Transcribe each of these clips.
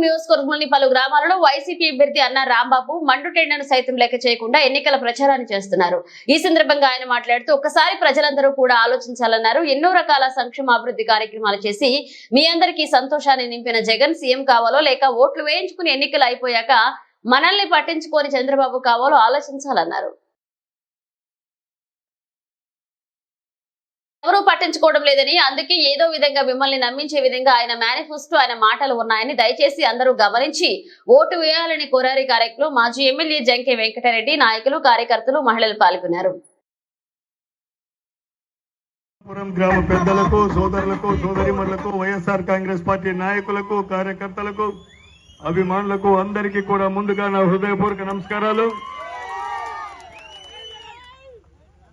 నియోజకవర్గంలోని పలు గ్రామాలలో వైసీపీ అభ్యర్థి అన్న రాంబాబు మండుటెండను సైతం లెక్క చేయకుండా ఎన్నికల ప్రచారాన్ని చేస్తున్నారు. ఈ సందర్భంగా ఆయన మాట్లాడుతూ ఒక్కసారి ప్రజలందరూ కూడా ఆలోచించాలన్నారు. ఎన్నో రకాల సంక్షేమ అభివృద్ధి కార్యక్రమాలు చేసి మీ అందరికీ సంతోషాన్ని నింపిన జగన్ సీఎం కావాలో లేక ఓట్లు వేయించుకుని ఎన్నికలు అయిపోయాక మనల్ని పట్టించుకొని చంద్రబాబు కావాలో ఆలోచించాలన్నారు. ఎవరూ పట్టించుకోవడం లేదని, అందుకే ఏదో విధంగా మిమ్మల్ని నమ్మించే విధంగా ఆయన మేనిఫెస్టో ఆయన మాటలు ఉన్నాయని దయచేసి అందరూ గమనించి ఓటు వేయాలని కోరారు. కార్యక్రమంలో మాజీ ఎమ్మెల్యే జంకే వెంకటరెడ్డి, నాయకులు, కార్యకర్తలు, మహిళలు పాల్గొన్నారు. గ్రామ పెద్దలకు, సోదరులకు, సోదరిమణులకు, వైఎస్ఆర్ కాంగ్రెస్ పార్టీ నాయకులకు, కార్యకర్తలకు, అభిమానులకు అందరికీ కూడా ముందుగా నా హృదయపూర్వక నమస్కారాలు.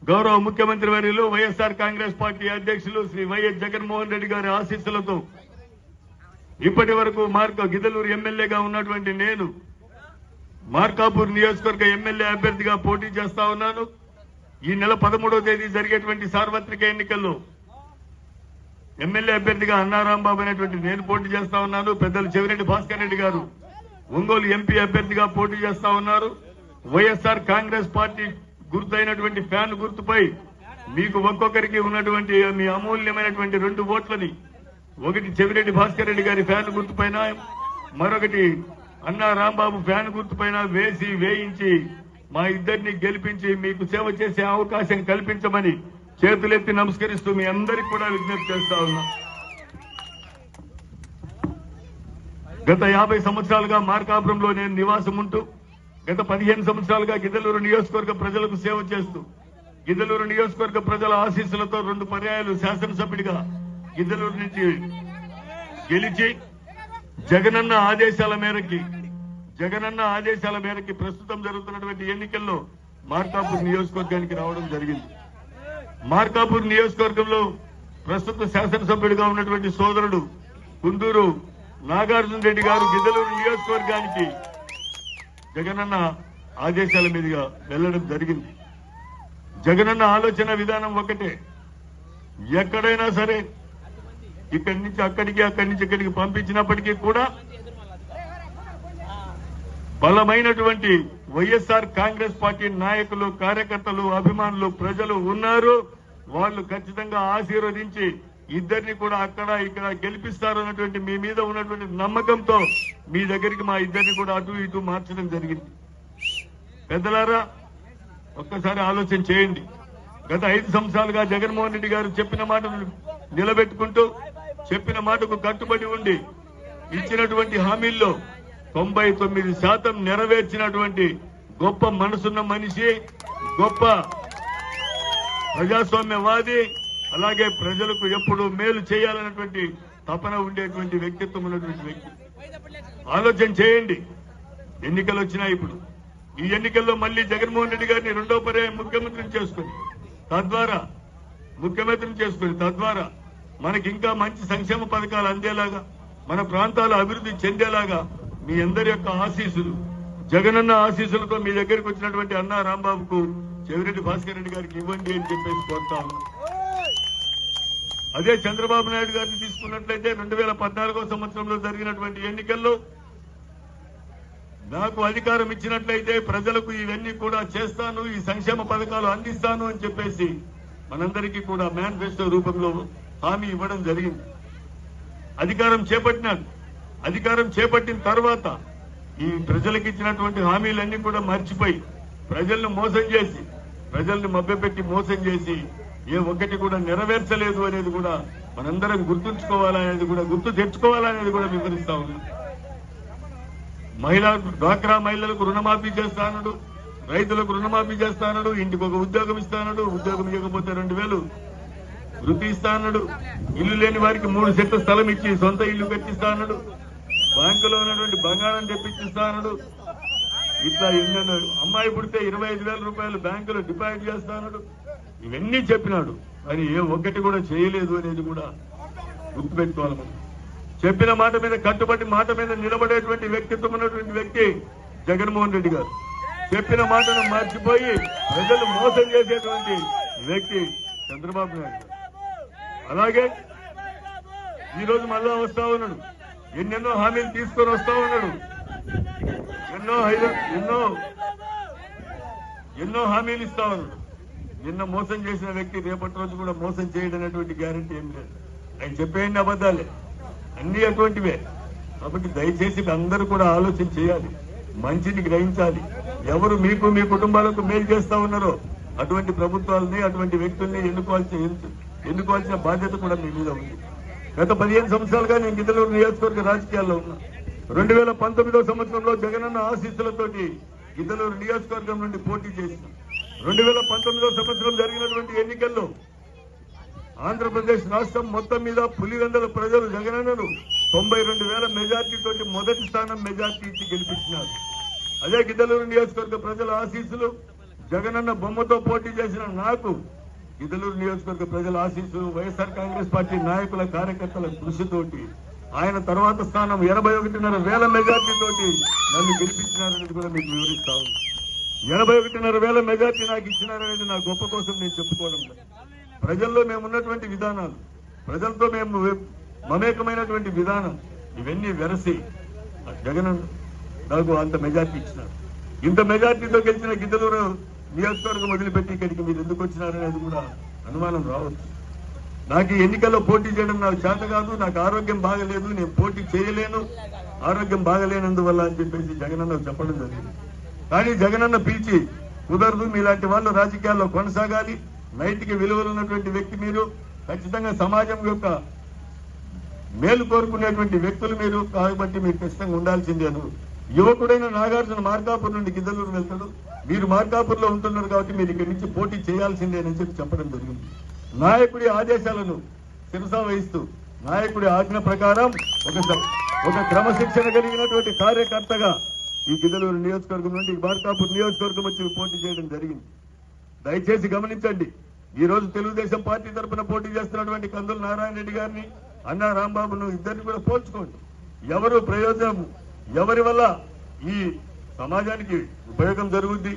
గౌరవ ముఖ్యమంత్రి వర్యులు వైఎస్ఆర్ కాంగ్రెస్ పార్టీ అధ్యక్షులు శ్రీ వైఎస్ జగన్మోహన్ రెడ్డి గారి ఆశీస్సులతో ఇప్పటి వరకు గిద్దలూరు ఎమ్మెల్యేగా ఉన్నటువంటి నేను మార్కాపూర్ నియోజకవర్గ ఎమ్మెల్యే అభ్యర్థిగా పోటీ చేస్తా ఉన్నాను. ఈ నెల 13వ తేదీ జరిగేటువంటి సార్వత్రిక ఎన్నికల్లో ఎమ్మెల్యే అభ్యర్థిగా అన్నా రాంబాబు అనేటువంటి నేను పోటీ చేస్తా ఉన్నాను. పెద్దలు చెవిరెడ్డి భాస్కర్ రెడ్డి గారు ఒంగోలు ఎంపీ అభ్యర్థిగా పోటీ చేస్తా ఉన్నారు. వైఎస్ఆర్ కాంగ్రెస్ పార్టీ గుర్తైనటువంటి ఫ్యాన్ గుర్తుపై మీకు ఒక్కొక్కరికి ఉన్నటువంటి మీ అమూల్యమైనటువంటి 2 ఓట్లని, ఒకటి చెవిరెడ్డి భాస్కర్ రెడ్డి గారి ఫ్యాన్ గుర్తుపైన, మరొకటి అన్నా రాంబాబు ఫ్యాన్ గుర్తుపైన వేయించి మా ఇద్దరిని గెలిపించి మీకు సేవ చేసే అవకాశం కల్పించమని చేతులెత్తి నమస్కరిస్తూ మీ అందరికీ కూడా విజ్ఞప్తి చేస్తా ఉన్నా. గత 50 సంవత్సరాలుగా మార్కాపురంలో నేను నివాసం ఉంటూ గత 15 సంవత్సరాలుగా గిద్దలూరు నియోజకవర్గ ప్రజలకు సేవ చేస్తూ గిద్దలూరు నియోజకవర్గ ప్రజల ఆశీస్సులతో 2 పర్యాయాలు శాసనసభ్యుడిగా గిద్దలూరు నుంచి గెలిచి జగనన్న ఆదేశాల మేరకి ప్రస్తుతం జరుగుతున్నటువంటి ఎన్నికల్లో మార్కాపూర్ నియోజకవర్గానికి రావడం జరిగింది. మార్కాపూర్ నియోజకవర్గంలో ప్రస్తుత శాసనసభ్యుడిగా ఉన్నటువంటి సోదరుడు కుందూరు నాగార్జున రెడ్డి గారు గిద్దలూరు నియోజకవర్గానికి జగనన్న ఆదేశాల మీదుగా వెళ్లడం జరిగింది. జగనన్న ఆలోచన విధానం ఒకటే, ఎక్కడైనా సరే ఇక్కడి నుంచి అక్కడికి, అక్కడి నుంచి ఇక్కడికి పంపించినప్పటికీ కూడా బలమైనటువంటి వైఎస్ఆర్ కాంగ్రెస్ పార్టీ నాయకులు, కార్యకర్తలు, అభిమానులు, ప్రజలు ఉన్నారు. వాళ్ళు ఖచ్చితంగా ఆశీర్వదించి ఇద్దరిని కూడా అక్కడ ఇక్కడ గెలిపిస్తారు అన్నటువంటి మీ మీద ఉన్నటువంటి నమ్మకంతో మీ దగ్గరికి మా ఇద్దరిని కూడా అటు ఇటు మార్చడం జరిగింది. పెద్దలారా, ఒక్కసారి ఆలోచన చేయండి. గత 5 సంవత్సరాలుగా జగన్మోహన్ రెడ్డి గారు చెప్పిన మాటను నిలబెట్టుకుంటూ, చెప్పిన మాటకు కట్టుబడి ఉండి ఇచ్చినటువంటి హామీల్లో 99% నెరవేర్చినటువంటి గొప్ప మనసున్న మనిషి, గొప్ప ప్రజాస్వామ్యవాది, అలాగే ప్రజలకు ఎప్పుడు మేలు చేయాలన్నటువంటి తపన ఉండేటువంటి వ్యక్తిత్వం ఉన్నటువంటి వ్యక్తి. ఆలోచన చేయండి. ఎన్నికలు వచ్చినాయి. ఇప్పుడు ఈ ఎన్నికల్లో మళ్లీ జగన్మోహన్ రెడ్డి గారిని 2వ పర్యాయం ముఖ్యమంత్రిని చేసుకుని తద్వారా మనకి ఇంకా మంచి సంక్షేమ పథకాలు అందేలాగా, మన ప్రాంతాల అభివృద్ధి చెందేలాగా మీ అందరి యొక్క ఆశీస్సులు, జగనన్న ఆశీస్సులతో మీ దగ్గరికి వచ్చినటువంటి అన్నా రాంబాబుకు, చెవిరెడ్డి భాస్కర్ రెడ్డి గారికి ఇవ్వండి అని చెప్పేసి కోరుతా ఉన్నాం. అదే చంద్రబాబు నాయుడు గారిని తీసుకున్నట్లయితే 2014వ సంవత్సరంలో జరిగినటువంటి ఎన్నికల్లో నాకు అధికారం ఇచ్చినట్లయితే ప్రజలకు ఇవన్నీ కూడా చేస్తాను, ఈ సంక్షేమ పథకాలు అందిస్తాను అని చెప్పేసి మనందరికీ కూడా మేనిఫెస్టో రూపంలో హామీ ఇవ్వడం జరిగింది. అధికారం చేపట్టినాడు. అధికారం చేపట్టిన తర్వాత ఈ ప్రజలకు ఇచ్చినటువంటి హామీలన్నీ కూడా మర్చిపోయి ప్రజలను మోసం చేసి, ప్రజల్ని మభ్యపెట్టి మోసం చేసి ఏ ఒక్కటి కూడా నెరవేర్చలేదు అనేది కూడా మనందరం గుర్తుంచుకోవాలనేది కూడా, గుర్తు తెచ్చుకోవాలనేది కూడా వివరిస్తా ఉన్నాం. డ్వాక్రా మహిళలకు రుణమాఫీ చేస్తానడు, రైతులకు రుణమాఫీ చేస్తానడు, ఇంటికి ఒక ఉద్యోగం ఇస్తానడు, ఉద్యోగం ఇవ్వకపోతే 2000 వృత్తి ఇస్తానడు, ఇల్లు లేని వారికి 3 సెంట్ల స్థలం ఇచ్చి సొంత ఇల్లు కట్టిస్తానడు, బ్యాంకులో ఉన్నటువంటి బంగారం తెప్పించిస్తానడు. ఇట్లా ఎన్నెన్నో, అమ్మాయి పుడితే 25,000 రూపాయలు బ్యాంకులో డిపాజిట్ చేస్తానడు. ఇవన్నీ చెప్పినాడు, అని ఏ ఒక్కటి కూడా చేయలేదు అనేది కూడా గుర్తుపెట్టుకోవాలి. మనం చెప్పిన మాట మీద కట్టుబడి మాట మీద నిలబడేటువంటి వ్యక్తిత్వం ఉన్నటువంటి వ్యక్తి జగన్మోహన్ రెడ్డి గారు. చెప్పిన మాటను మర్చిపోయి ప్రజలు మోసం చేసేటువంటి వ్యక్తి చంద్రబాబు నాయుడు గారు. అలాగే ఈ రోజు మళ్ళా వస్తా ఉన్నాడు. ఎన్నెన్నో హామీలు తీసుకొని వస్తా ఉన్నాడు. ఎన్నో హామీలు ఇస్తా ఉన్నాడు. నిన్న మోసం చేసిన వ్యక్తి రేపటి రోజు కూడా మోసం చేయడనేటువంటి గ్యారంటీ ఏం లేదు. ఆయన చెప్పేయండి అబద్ధాలే, అన్ని అటువంటివే. కాబట్టి దయచేసి అందరూ కూడా ఆలోచన చేయాలి, మంచిని గ్రహించాలి. ఎవరు మీకు మీ కుటుంబాలకు మేలు చేస్తా ఉన్నారో అటువంటి ప్రభుత్వాలని, అటువంటి వ్యక్తుల్ని ఎన్నుకోవాల్సిన బాధ్యత కూడా మీ మీద ఉంది. గత 15 సంవత్సరాలుగా నేను గిద్దలూరు నియోజకవర్గ రాజకీయాల్లో ఉన్నా. 2019 సంవత్సరంలో జగనన్న ఆశీస్సులతోటి గిద్దలూరు నియోజకవర్గం నుండి పోటీ చేసిన 2019 సంవత్సరం జరిగినటువంటి ఎన్నికల్లో ఆంధ్రప్రదేశ్ రాష్ట్రం మొత్తం మీద పులివెందుల ప్రజలు జగనన్నను 92,000 మెజార్టీ తోటి మొదటి స్థానం మెజార్టీ ఇచ్చి గెలిపించినారు. అదే గిద్దలూరు నియోజకవర్గ ప్రజల ఆశీస్సులు, జగనన్న బొమ్మతో పోటీ చేసిన నాకు గిద్దలూరు నియోజకవర్గ ప్రజల ఆశీస్సులు, వైఎస్ఆర్ కాంగ్రెస్ పార్టీ నాయకుల కార్యకర్తల కృషితోటి ఆయన తర్వాత స్థానం 81,500 మెజార్టీ తోటి నన్ను గెలిపించినారనేది కూడా మీకు వివరిస్తా ఉంది. 81,500 మెజార్టీ నాకు ఇచ్చినారనేది నా గొప్ప కోసం నేను చెప్పుకోవడం లేదు. ప్రజల్లో మేము ఉన్నటువంటి విధానాలు, ప్రజలతో మేము మమేకమైనటువంటి విధానం, ఇవన్నీ వెరసి జగన్ నాకు అంత మెజార్టీ ఇచ్చినారు. ఇంత మెజార్టీతో గెలిచిన గిద్దలూరు నియోజకవర్గం వదిలిపెట్టి ఇక్కడికి మీరు ఎందుకు వచ్చినారనేది కూడా అనుమానం రావచ్చు. నాకు ఈ ఎన్నికల్లో పోటీ చేయడం నాకు చేత కాదు, నాకు ఆరోగ్యం బాగలేదు, నేను పోటీ చేయలేను, ఆరోగ్యం బాగలేనందువల్ల అని చెప్పేసి జగనన్న చెప్పడం జరిగింది. కానీ జగనన్న పిలిచి కుదరదు, మీలాంటి వాళ్ళు రాజకీయాల్లో కొనసాగాలి, నైతిక విలువలు ఉన్నటువంటి వ్యక్తి మీరు, ఖచ్చితంగా సమాజం యొక్క మేలు కోరుకునేటువంటి వ్యక్తులు మీరు, కాబట్టి మీరు ఖచ్చితంగా ఉండాల్సిందే అను. యువకుడైన నాగార్జున మార్కాపూర్ నుండి గిద్దలూరు వెళ్తాడు, మీరు మార్కాపూర్ లో ఉంటున్నారు కాబట్టి మీరు ఇక్కడి నుంచి పోటీ చేయాల్సిందేనని చెప్పి చెప్పడం జరిగింది. నాయకుడి ఆదేశాలను శిరసా వహిస్తూ నాయకుడి ఆజ్ఞ ప్రకారం ఒక క్రమశిక్షణ కలిగినటువంటి కార్యకర్తగా ఈ గిద్దలూరు నియోజకవర్గం నుండి మార్కాపూర్ నియోజకవర్గం వచ్చి పోటీ చేయడం జరిగింది. దయచేసి గమనించండి, ఈ రోజు తెలుగుదేశం పార్టీ తరఫున పోటీ చేస్తున్నటువంటి కందుల నారాయణ రెడ్డి గారిని, అన్నా రాంబాబును ఇద్దరిని కూడా పోల్చుకోండి. ఎవరు ప్రయోజనం, ఎవరి వల్ల ఈ సమాజానికి ఉపయోగం జరుగుద్ది,